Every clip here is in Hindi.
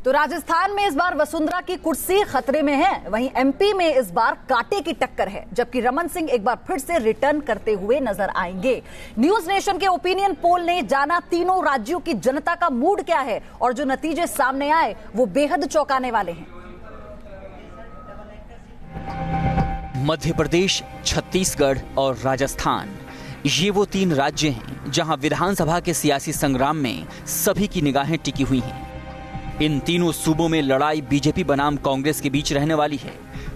तो राजस्थान में इस बार वसुंधरा की कुर्सी खतरे में है, वहीं एमपी में इस बार कांटे की टक्कर है, जबकि रमन सिंह एक बार फिर से रिटर्न करते हुए नजर आएंगे। न्यूज नेशन के ओपिनियन पोल ने जाना तीनों राज्यों की जनता का मूड क्या है और जो नतीजे सामने आए वो बेहद चौंकाने वाले हैं। मध्य प्रदेश, छत्तीसगढ़ और राजस्थान, ये वो तीन राज्य हैं जहां विधानसभा के सियासी संग्राम में सभी की निगाहें टिकी हुई हैं। इन तीनों सूबों में लड़ाई बीजेपी बनाम कांग्रेस के बीच रहने वाली है।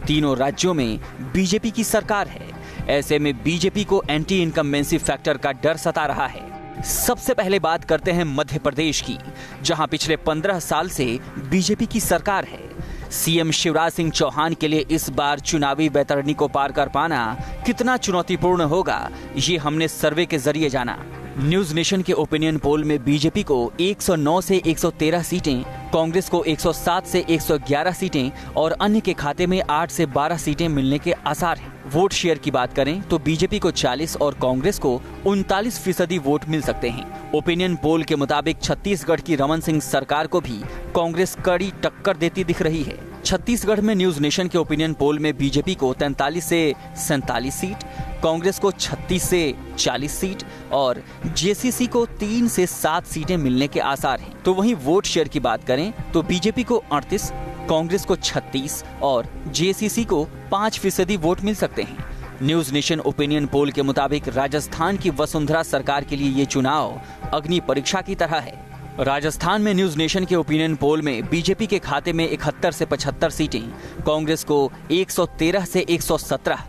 तीनों राज्यों में बीजेपी की सरकार है। ऐसे में बीजेपी को एंटी इनकम्बेंसी फैक्टर का डर सता रहा है। सबसे पहले बात करते हैं मध्य प्रदेश की, जहां पिछले 15 साल से बीजेपी की सरकार है। सीएम शिवराज सिंह चौहान के लिए इस बार चुनावी बैतरणी को पार कर पाना कितना चुनौतीपूर्ण होगा, ये हमने सर्वे के जरिए जाना। न्यूज नेशन के ओपिनियन पोल में बीजेपी को 109 से 113 सीटें, कांग्रेस को 107 से 111 सीटें और अन्य के खाते में 8 से 12 सीटें मिलने के आसार हैं। वोट शेयर की बात करें तो बीजेपी को 40 और कांग्रेस को 39% वोट मिल सकते हैं। ओपिनियन पोल के मुताबिक छत्तीसगढ़ की रमन सिंह सरकार को भी कांग्रेस कड़ी टक्कर देती दिख रही है। छत्तीसगढ़ में न्यूज नेशन के ओपिनियन पोल में बीजेपी को 43 से 47 सीट, कांग्रेस को 36 से 40 सीट और जेसीसी को 3 से 7 सीटें मिलने के आसार हैं। तो वहीं वोट शेयर की बात करें तो बीजेपी को 38, कांग्रेस को 36 और जेसीसी को 5% वोट मिल सकते हैं। न्यूज नेशन ओपिनियन पोल के मुताबिक राजस्थान की वसुंधरा सरकार के लिए ये चुनाव अग्नि परीक्षा की तरह है। राजस्थान में न्यूज नेशन के ओपिनियन पोल में बीजेपी के खाते में 71 से 75 सीटें, कांग्रेस को 113 से 117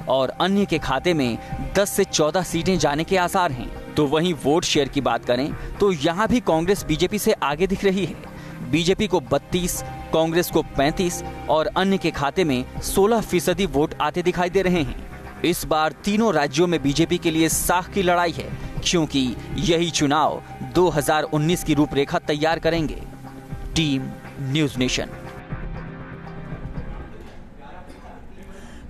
और अन्य के खाते में 10 से 14 सीटें जाने के आसार हैं। तो वहीं वोट शेयर की बात करें तो यहाँ भी कांग्रेस बीजेपी से आगे दिख रही है। बीजेपी को 32, कांग्रेस को 35 और अन्य के खाते में 16% वोट आते दिखाई दे रहे हैं। इस बार तीनों राज्यों में बीजेपी के लिए साख की लड़ाई है, क्योंकि यही चुनाव 2019 की रूपरेखा तैयार करेंगे। Team news nation.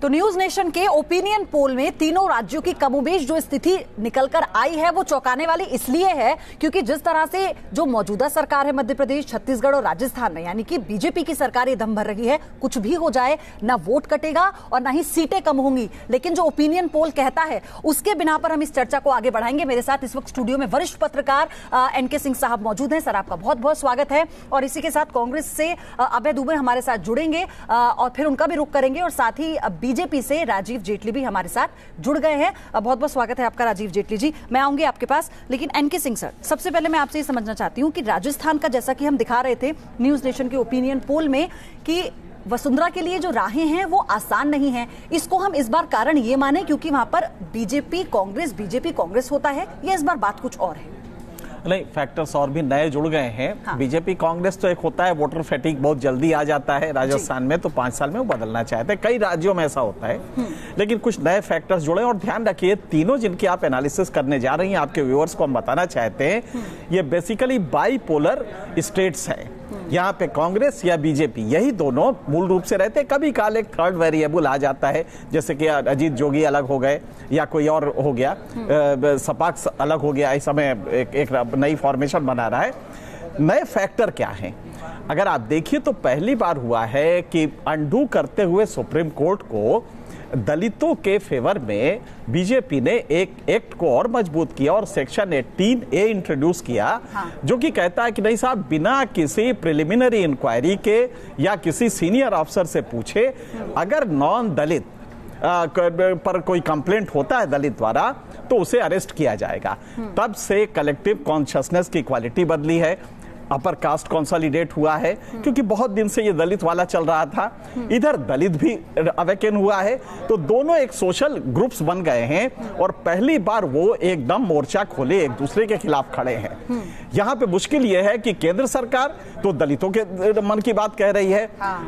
तो न्यूज नेशन के ओपिनियन पोल में तीनों राज्यों की कमोबेश जो स्थिति निकलकर आई है वो चौंकाने वाली इसलिए है क्योंकि जिस तरह से जो मौजूदा सरकार है मध्य प्रदेश, छत्तीसगढ़ और राजस्थान में, यानी कि बीजेपी की सरकार ये दम भर रही है, कुछ भी हो जाए ना वोट कटेगा और ना ही सीटें कम होंगी। लेकिन जो ओपिनियन पोल कहता है उसके बिना पर हम इस चर्चा को आगे बढ़ाएंगे। मेरे साथ इस वक्त स्टूडियो में वरिष्ठ पत्रकार एनके सिंह साहब मौजूद हैं। सर, आपका बहुत बहुत स्वागत है। और इसी के साथ कांग्रेस से अभय दुबे हमारे साथ जुड़ेंगे और फिर उनका भी रुख करेंगे और साथ ही बीजेपी से राजीव जेटली भी हमारे साथ जुड़ गए हैं। बहुत बहुत स्वागत है आपका राजीव जेटली जी। मैं आऊंगी आपके पास, लेकिन एनके सिंह सर, सबसे पहले मैं आपसे ये समझना चाहती हूं कि राजस्थान का जैसा कि हम दिखा रहे थे न्यूज नेशन के ओपिनियन पोल में कि वसुंधरा के लिए जो राहें हैं वो आसान नहीं है, इसको हम इस बार कारण ये माने क्योंकि वहां पर बीजेपी कांग्रेस होता है, या इस बार बात कुछ और है? नहीं, फैक्टर्स और भी नए जुड़ गए हैं। हाँ। बीजेपी कांग्रेस तो एक होता है वोटर फैटिक बहुत जल्दी आ जाता है राजस्थान में, तो 5 साल में वो बदलना चाहते हैं। कई राज्यों में ऐसा होता है, लेकिन कुछ नए फैक्टर्स जुड़े। और ध्यान रखिए, तीनों जिनकी आप एनालिसिस करने जा रही हैं, आपके व्यूअर्स को हम बताना चाहते हैं, ये बेसिकली बाइपोलर स्टेट्स है। यहाँ पे कांग्रेस या बीजेपी, यही दोनों मूल रूप से रहते हैं। कभी काल एक थर्ड वेरिएबल आ जाता है, जैसे कि अजीत जोगी अलग हो गए या कोई और हो गया, सपा अलग हो गया, इस समय एक नई फॉर्मेशन बना रहा है। नए फैक्टर क्या हैं? अगर आप देखिए तो पहली बार हुआ है कि अंडू करते हुए सुप्रीम कोर्ट को दलितों के फेवर में बीजेपी ने एक एक्ट को और मजबूत किया और सेक्शन 18A इंट्रोड्यूस किया। हाँ। जो कि कहता है कि नहीं साहब, बिना किसी प्रिलिमिनरी इंक्वायरी के या किसी सीनियर अफसर से पूछे अगर नॉन दलित पर कोई कंप्लेंट होता है दलित द्वारा तो उसे अरेस्ट किया जाएगा। तब से कलेक्टिव कॉन्शियसनेस की क्वालिटी बदली है, अपर कास्ट कंसोलिडेट हुआ है, क्योंकि बहुत दिन से ये दलित वाला चल रहा था, इधर दलित भी अवेकन हुआ है, तो दोनों एक सोशल ग्रुप्स बन गए हैं और पहली बार वो एकदम मोर्चा खोले, एक दूसरे के खिलाफ खड़े हैं। यहाँ पे मुश्किल ये है कि केंद्र सरकार तो दलितों के मन की बात कह रही है,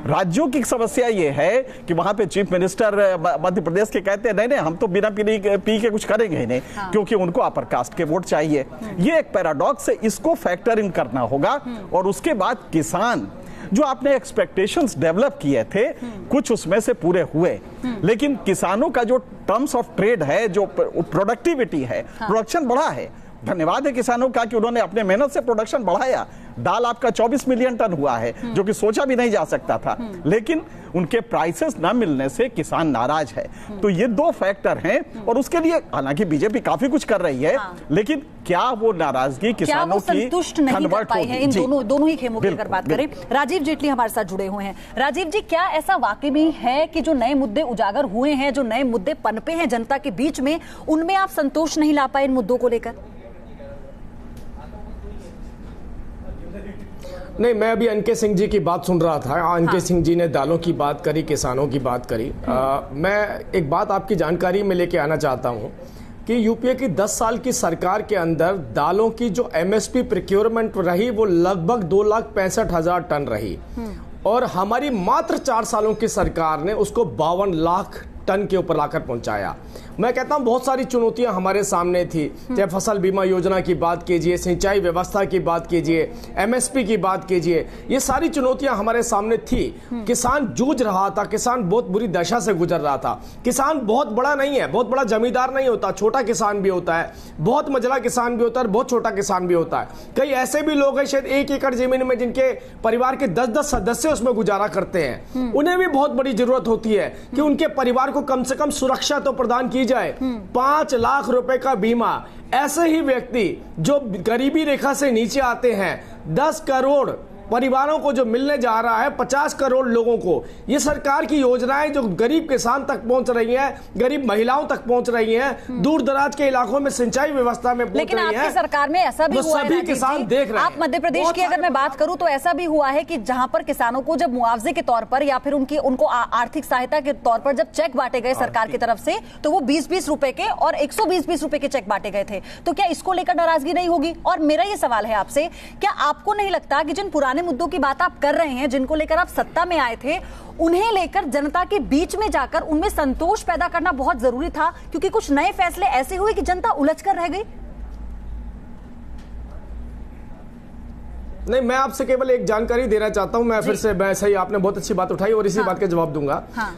राज्यों की समस्या ये है कि वहां पे चीफ मिनिस्टर मध्य प्रदेश के कहते हैं नहीं हम तो बिना पी के कुछ करेंगे ही नहीं, क्योंकि उनको अपर कास्ट के वोट चाहिए। ये एक पैराडॉक्स है, इसको फैक्टर इन करना होगा। और उसके बाद किसान, जो आपने एक्सपेक्टेशंस डेवलप किए थे, कुछ उसमें से पूरे हुए, लेकिन किसानों का जो टर्म्स ऑफ ट्रेड है, जो प्रोडक्टिविटी है, प्रोडक्शन बढ़ा है, धन्यवाद है किसानों का कि उन्होंने अपने मेहनत से प्रोडक्शन बढ़ाया। दाल आपका 24 मिलियन टन हुआ है, जो कि सोचा भी नहीं जा सकता था, लेकिन उनके प्राइसेस न मिलने से किसान नाराज है। तो ये दो फैक्टर हैं, और उसके लिए हालांकि बीजेपी काफी कुछ कर रही है, लेकिन क्या वो नाराजगी किसानों की संतुष्ट नहीं कर पाई है? इन दोनों ही खेमों की अगर बात करें, राजीव जेटली हमारे साथ जुड़े हुए हैं। राजीव जी, क्या ऐसा वाकई में है कि जो नए मुद्दे उजागर हुए हैं, जो नए मुद्दे पनपे हैं जनता के बीच में, उनमें आप संतोष नहीं ला पाए इन मुद्दों को लेकर? नहीं, मैं अभी अनके सिंह जी की बात सुन रहा था। अनके सिंह जी ने दालों की बात करी, किसानों की बात करी। मैं एक बात आपकी जानकारी में लेके आना चाहता हूं कि यूपीए की 10 साल की सरकार के अंदर दालों की जो एमएसपी प्रोक्योरमेंट रही वो लगभग 2,65,000 टन रही, और हमारी मात्र 4 सालों की सरकार ने उसको 52 लाख टन के ऊपर लाकर पहुंचाया। मैं कहता हूं बहुत सारी चुनौतियां हमारे सामने थी, चाहे फसल बीमा योजना की बात कीजिए, सिंचाई व्यवस्था की बात कीजिए, एमएसपी की बात कीजिए, ये सारी चुनौतियां हमारे सामने थी। किसान जूझ रहा था, किसान बहुत बुरी दशा से गुजर रहा था। किसान बहुत बड़ा नहीं है, बहुत बड़ा जमींदार नहीं होता, छोटा किसान भी होता है, बहुत मझला किसान भी होता है, बहुत छोटा किसान भी होता है। कई ऐसे भी लोग हैं शायद 1 एकड़ जमीन में जिनके परिवार के 10-10 सदस्य उसमें गुजारा करते हैं। उन्हें भी बहुत बड़ी जरूरत होती है कि उनके परिवार को कम से कम सुरक्षा तो प्रदान की जाए। 5 लाख रुपए का बीमा। ऐसे ही व्यक्ति जो गरीबी रेखा से नीचे आते हैं, 10 करोड़ परिवारों को जो मिलने जा रहा है, 50 करोड़ लोगों को, ये सरकार की योजनाएं जो गरीब किसान तक पहुंच रही हैं, गरीब महिलाओं तक पहुंच रही हैं, दूर दराज के इलाकों में सिंचाई व्यवस्था में पहुंच रही है। लेकिन आपकी सरकार में ऐसा भी हुआ है, सभी किसान देख रहे हैं। आप मध्य प्रदेश की अगर मैं बात करूं तो ऐसा भी हुआ है कि जहां पर किसानों को जब मुआवजे के तौर पर या फिर उनको आर्थिक सहायता के तौर पर जब चेक बांटे गए सरकार की तरफ से, तो वो 20-20 रुपए के और 120-20 रुपए के चेक बांटे गए थे। तो क्या इसको लेकर नाराजगी नहीं होगी? और मेरा ये सवाल है आपसे, क्या आपको नहीं लगता कि जिन पुराने मुद्दों की बात आप कर रहे हैं, जिनको लेकर आप सत्ता में आए थे, उन्हें लेकर जनता के बीच में जाकर उनमें संतोष पैदा करना बहुत जरूरी था? क्योंकि कुछ नए फैसले ऐसे हुए कि जनता उलझकर रह गई। नहीं, मैं आपसे केवल एक जानकारी देना चाहता हूं। मैं फिर से सही, आपने बहुत अच्छी बात उठाई और इसी बात का जवाब दूंगा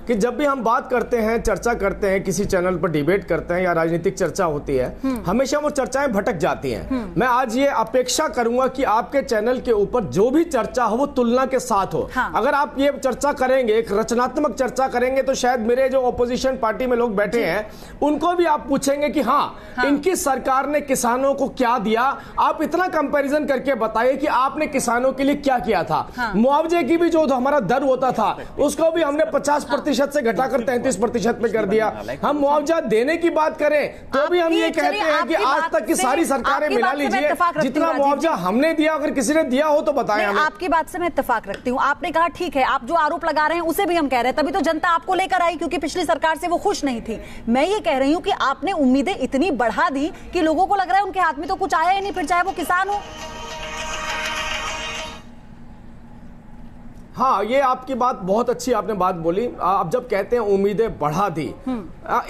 कि जब भी हम बात करते हैं, चर्चा करते हैं, किसी चैनल पर डिबेट करते हैं या राजनीतिक चर्चा होती है, हमेशा वो चर्चाएं भटक जाती हैं। मैं आज ये अपेक्षा करूंगा कि आपके चैनल के ऊपर जो भी चर्चा हो वो तुलना के साथ हो। अगर आप ये चर्चा करेंगे, एक रचनात्मक चर्चा करेंगे, तो शायद मेरे जो ऑपोजिशन पार्टी में लोग बैठे हैं उनको भी आप पूछेंगे कि हाँ, इनकी सरकार ने किसानों को क्या दिया। आप इतना कंपेरिजन करके बताइए कि आप आपने किसानों के लिए क्या किया था। मुआवजे की भी जो हमारा दर होता था उसको भी हमने 50% से घटाकर 33% पे कर दिया। हम मुआवजा देने की बात करें तो भी हम ये कहते हैं कि आज तक की सारी सरकारें मिला लीजिए, जितना मुआवजा हमने दिया अगर किसी ने दिया हो तो बताएं हमें। आपकी बात से मैं इत्तेफाक रखती हूँ। आपने कहा ठीक है, आप जो आरोप लगा रहे हैं उसे भी हम कह रहे हैं, तभी तो जनता आपको लेकर आई क्योंकि पिछली सरकार से वो खुश नहीं थी। मैं ये कह रही हूँ कि आपने उम्मीदें इतनी बढ़ा दी कि लोगों को लग रहा है उनके हाथ में तो कुछ आया ही नहीं, फिर चाहे वो किसान हो। हाँ, ये आपकी बात बहुत अच्छी आपने बात बोली। अब जब कहते हैं उम्मीदें बढ़ा दी,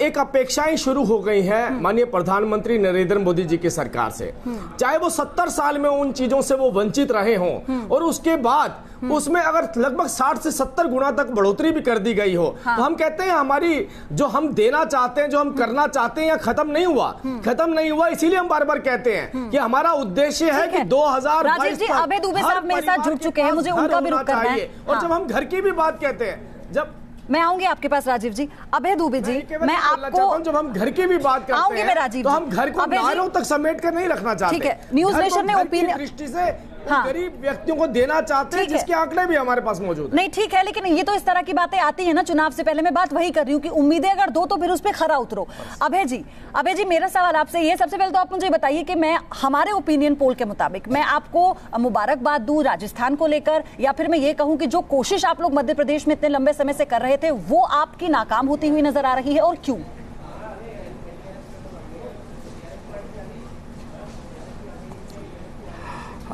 एक अपेक्षाएं शुरू हो गई हैं माननीय प्रधानमंत्री नरेंद्र मोदी जी की सरकार से। चाहे वो 70 साल में उन चीजों से वो वंचित रहे हों और उसके बाद उसमें अगर लगभग 60 से 70 गुना तक बढ़ोतरी भी कर दी गई हो, तो हम कहते हैं हमारी जो हम देना चाहते हैं, जो हम करना चाहते हैं, खत्म नहीं हुआ। इसीलिए हम बार बार कहते हैं कि हमारा उद्देश्य है कि 2022 तक अभय दुबे साहब मेरे साथ जुड़ चुके हैं, मुझे उनका भी रुख करना है। और जब हम घर की भी बात कहते हैं, जब मैं आऊंगी आपके पास राजीव जी, अभय दुबे जी, मैं आपको जब हम घर की भी बात करते हैं तो हम घर को नारों तक समेट कर नहीं रखना चाहते। ठीक है, न्यूज नेशन ने ओपिनियन दृष्टि से गरीब व्यक्तियों को देना चाहते हैं, जिसके आंकड़े भी हमारे पास मौजूद है। नहीं ठीक है, लेकिन ये तो इस तरह की बातें आती है ना चुनाव से पहले। मैं बात वही कर रही हूँ कि उम्मीदें अगर दो तो फिर उस पर खरा उतरो। अभय जी मेरा सवाल आपसे ये, सबसे पहले तो आप मुझे बताइए कि मैं हमारे ओपिनियन पोल के मुताबिक मैं आपको मुबारकबाद दूं राजस्थान को लेकर, या फिर मैं ये कहूं कि जो कोशिश आप लोग मध्य प्रदेश में इतने लंबे समय से कर रहे थे वो आपकी नाकाम होती हुई नजर आ रही है, और क्यों?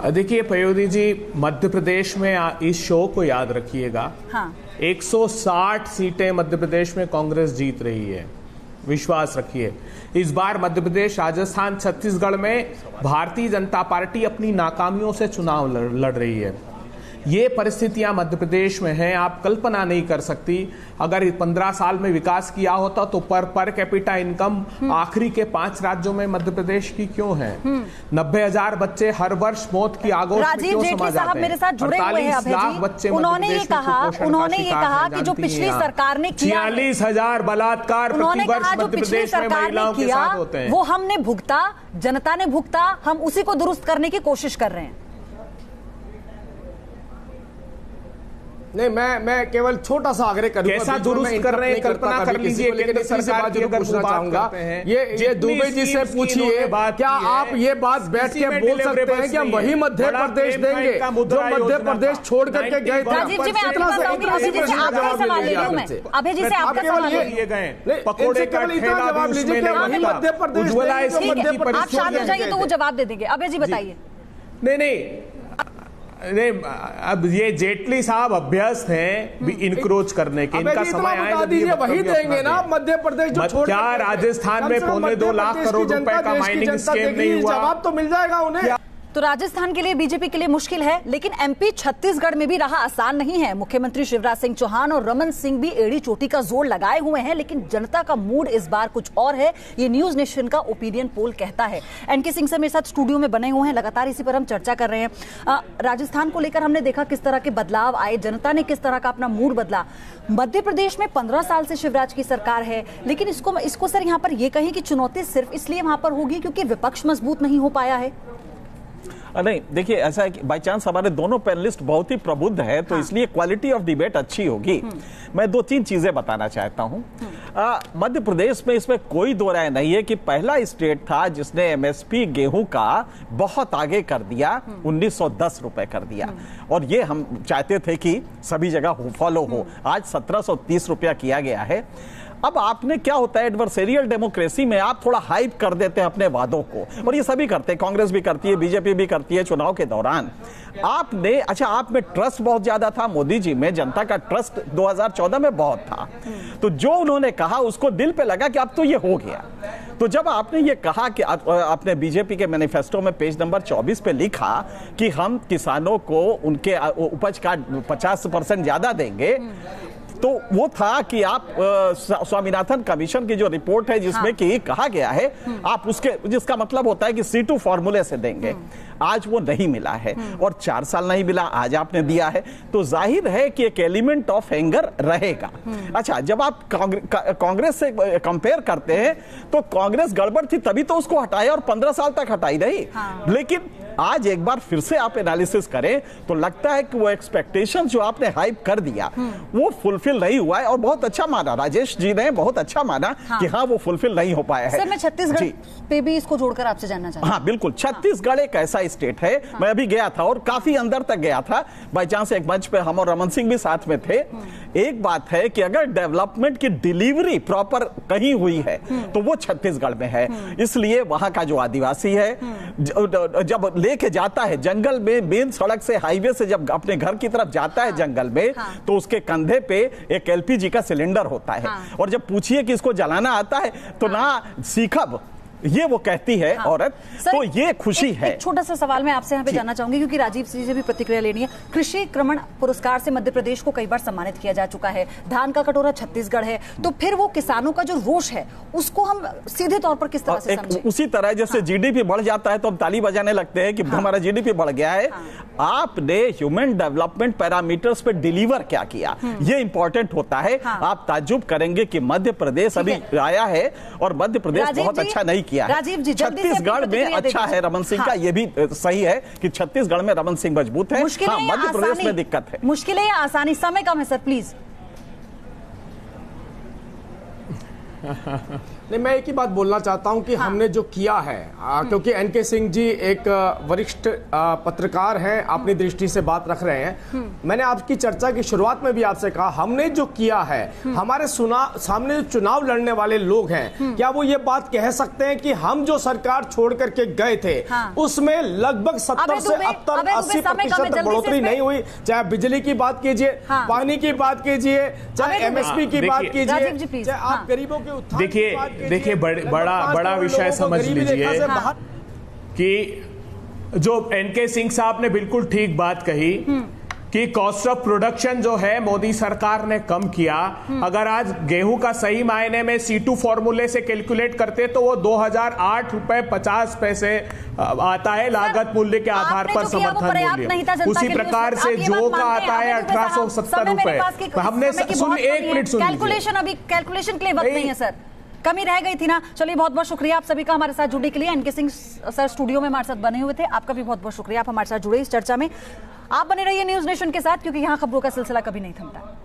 देखिए पयोधी जी, मध्य प्रदेश में इस शो को याद रखिएगा, 160 सीटें मध्य प्रदेश में कांग्रेस जीत रही है। विश्वास रखिए, इस बार मध्य प्रदेश, राजस्थान, छत्तीसगढ़ में भारतीय जनता पार्टी अपनी नाकामियों से चुनाव लड़ रही है। ये परिस्थितियां मध्य प्रदेश में हैं, आप कल्पना नहीं कर सकती। अगर 15 साल में विकास किया होता तो पर कैपिटा इनकम आखिरी के 5 राज्यों में मध्य प्रदेश की क्यों है? 90,000 बच्चे हर वर्ष मौत की आगोश में क्यों समा जाते हैं? मेरे साथ जुड़े हुए हैं 48 लाख बच्चे उन्होंने ये कहा कि जो पिछली सरकार ने किया, 46,000 बलात्कार प्रतिवर्ष मध्य प्रदेश में महिलाओं के साथ होते हैं, वो हमने भुगता, जनता ने भुगता, हम उसी को दुरुस्त करने की कोशिश कर रहे हैं। नहीं, मैं केवल छोटा सा आग्रह करूंगा, कैसा दुरुस्त कर रहे हैं कल्पना कर लीजिए। लेकिन सरकार जो पूछना चाहूंगा, ये दुबे जी से पूछिए, क्या आप ये बात बैठ के बोल सकते हैं कि हम वही मध्य प्रदेश देंगे जो मध्य प्रदेश छोड़ करके गए थे? राजीव जी, मैं आपकी बात कहूंगी, अभय जी से आपका सवाल ले रही हूं मैं। अभय जी से आपका सवाल लिए गए पकोड़े का ठेला जवाब लीजिए कि वही मध्य प्रदेश, आप शांत हो जाइए तो वो जवाब दे देंगे। अभय जी बताइए। नहीं, अब ये जेटली साहब अभ्यस्त हैं इनक्रोच करने के, इनका समय आएगा वही देंगे ना मध्य प्रदेश जो छोड़। क्या राजस्थान में 2.25 लाख करोड़ रुपए का माइनिंग स्कीम नहीं हुआ? जवाब तो मिल जाएगा उन्हें। तो राजस्थान के लिए, बीजेपी के लिए मुश्किल है, लेकिन एमपी छत्तीसगढ़ में भी राह आसान नहीं है। मुख्यमंत्री शिवराज सिंह चौहान और रमन सिंह भी एड़ी चोटी का जोर लगाए हुए हैं, लेकिन जनता का मूड इस बार कुछ और है, ये न्यूज नेशन का ओपिनियन पोल कहता है। एनके सिंह से मेरे साथ स्टूडियो में बने हुए हैं, लगातार इसी पर हम चर्चा कर रहे हैं। राजस्थान को लेकर हमने देखा किस तरह के बदलाव आए, जनता ने किस तरह का अपना मूड बदला। मध्य प्रदेश में 15 साल से शिवराज की सरकार है, लेकिन इसको सर यहाँ पर यह कहें कि चुनौती सिर्फ इसलिए वहां पर होगी क्योंकि विपक्ष मजबूत नहीं हो पाया है? नहीं, देखिए ऐसा है कि बाई चांस हमारे दोनों पैनलिस्ट बहुत ही प्रबुद्ध है, तो इसलिए क्वालिटी ऑफ डिबेट अच्छी होगी। मैं 2-3 चीजें बताना चाहता हूं। मध्य प्रदेश में इसमें कोई दो राय नहीं है कि पहला स्टेट था जिसने एमएसपी गेहूं का बहुत आगे कर दिया, 1910 रुपए कर दिया, और ये हम चाहते थे कि सभी जगह फॉलो हो। आज 1730 रुपया किया गया है। अब आपने क्या होता है, एडवर्सेरियल डेमोक्रेसी में आप थोड़ा हाइप कर देते हैं अपने वादों को, और ये सभी करते हैं, कांग्रेस भी करती है, बीजेपी भी करती है चुनाव के दौरान। आपने आप में ट्रस्ट बहुत ज्यादा था, मोदी जी में जनता का ट्रस्ट 2014 में बहुत था, तो जो उन्होंने कहा उसको दिल पे लगा कि अब तो ये हो गया। तो जब आपने ये कहा कि आपने बीजेपी के मैनिफेस्टो में पेज नंबर 24 पे लिखा कि हम किसानों को उनके उपज का 50% ज्यादा देंगे, तो वो था कि आप स्वामीनाथन कमीशन की जो रिपोर्ट है जिसमें कि कहा गया है आप उसके, जिसका मतलब होता है कि C2 फॉर्मूले से देंगे, आज वो नहीं मिला है, और 4 साल नहीं मिला, आज आपने दिया है, तो जाहिर है कि एक एलिमेंट ऑफ एंगर रहेगा। अच्छा, जब आप कांग्रेस से कंपेयर करते हैं तो कांग्रेस गड़बड़ थी तभी तो उसको हटाया और 15 साल तक हटाई रही। लेकिन आज एक बार फिर से आप एनालिसिस करें तो लगता है कि वो एक्सपेक्टेशन जो आपने हाइप कर दिया वो फुलफिल नहीं हुआ है, और बहुत अच्छा माना, राजेश जी ने बहुत अच्छा माना कि हाँ वो फुलफिल नहीं हो पाया है। सर, मैं छत्तीसगढ़ पे भी इसको जोड़कर आपसे जानना चाहता हूं। हाँ बिल्कुल, छत्तीसगढ़ एक ऐसा स्टेट है, मैं अभी गया था और काफी अंदर तक गया था, बाई चांस एक मंच पे हम और रमन सिंह भी साथ में थे। एक बात है कि अगर डेवलपमेंट की डिलीवरी प्रॉपर कहीं हुई है तो वो छत्तीसगढ़ में है, इसलिए वहां का जो आदिवासी है जब लेके जाता है जंगल में, मेन सड़क से, हाईवे से जब अपने घर की तरफ जाता है जंगल में, तो उसके कंधे पे एक एलपीजी का सिलेंडर होता है, और जब पूछिए कि इसको जलाना आता है तो ना सीखब, ये वो कहती है औरत। तो ये खुशी है। एक छोटा सा सवाल मैं आपसे यहाँ पे जानना चाहूंगी, क्योंकि राजीव जी से भी प्रतिक्रिया लेनी है। कृषि क्रमण पुरस्कार से मध्य प्रदेश को कई बार सम्मानित किया जा चुका है, धान का कटोरा छत्तीसगढ़ है, तो फिर वो किसानों का जो रोष है उसको हम सीधे तौर पर किस तरह से समझें? उसी तरह जैसे जीडीपी बढ़ जाता है तो हम ताली बजाने लगते हैं कि हमारा जीडीपी बढ़ गया है। आपने ह्यूमन डेवलपमेंट पैरामीटर्स पे डिलीवर क्या किया, ये इंपॉर्टेंट होता है। आप ताज्जुब करेंगे कि मध्य प्रदेश अभी आया है और मध्य प्रदेश बहुत अच्छा नहीं किया है। छत्तीसगढ़ में अच्छा है रमन सिंह का, ये भी सही है कि छत्तीसगढ़ में रमन सिंह मजबूत है। मध्य प्रदेश में दिक्कत है। मुश्किल है या आसानी? समय कम है सर, प्लीज। नहीं, मैं एक ही बात बोलना चाहता हूं कि हमने जो किया है, क्योंकि एनके सिंह जी एक वरिष्ठ पत्रकार हैं, अपनी दृष्टि से बात रख रहे हैं। मैंने आपकी चर्चा की शुरुआत में भी आपसे कहा, हमने जो किया है, हमारे सामने जो चुनाव लड़ने वाले लोग हैं, क्या वो ये बात कह सकते हैं कि हम जो सरकार छोड़ करके गए थे उसमें लगभग 70 से 80% बढ़ोतरी नहीं हुई? चाहे बिजली की बात कीजिए, पानी की बात कीजिए, चाहे एमएसपी की बात कीजिए, चाहे आप गरीबों के उत्थान देखिए बड़ा विषय समझ लीजिए कि जो एनके सिंह साहब ने बिल्कुल ठीक बात कही कि कॉस्ट ऑफ प्रोडक्शन जो है मोदी सरकार ने कम किया। अगर आज गेहूं का सही मायने में C2 फॉर्मूले से कैलकुलेट करते तो वो 2008 रुपए 50 पैसे आता है लागत मूल्य के आधार पर समर्थन मूल्य। उसी प्रकार से जौ का आता है 1870 रुपए। हमने सुन, एक मिनट सुन, कैलकुलेशन अभी कैलकुलेशन के लिए वक्त नहीं है सर, कमी रह गई थी ना। चलिए बहुत बहुत शुक्रिया आप सभी का हमारे साथ जुड़ने के लिए। एनके सिंह सर स्टूडियो में हमारे साथ बने हुए थे, आपका भी बहुत बहुत शुक्रिया, आप हमारे साथ जुड़े इस चर्चा में। आप बने रहिए न्यूज नेशन के साथ, क्योंकि यहाँ खबरों का सिलसिला कभी नहीं थमता।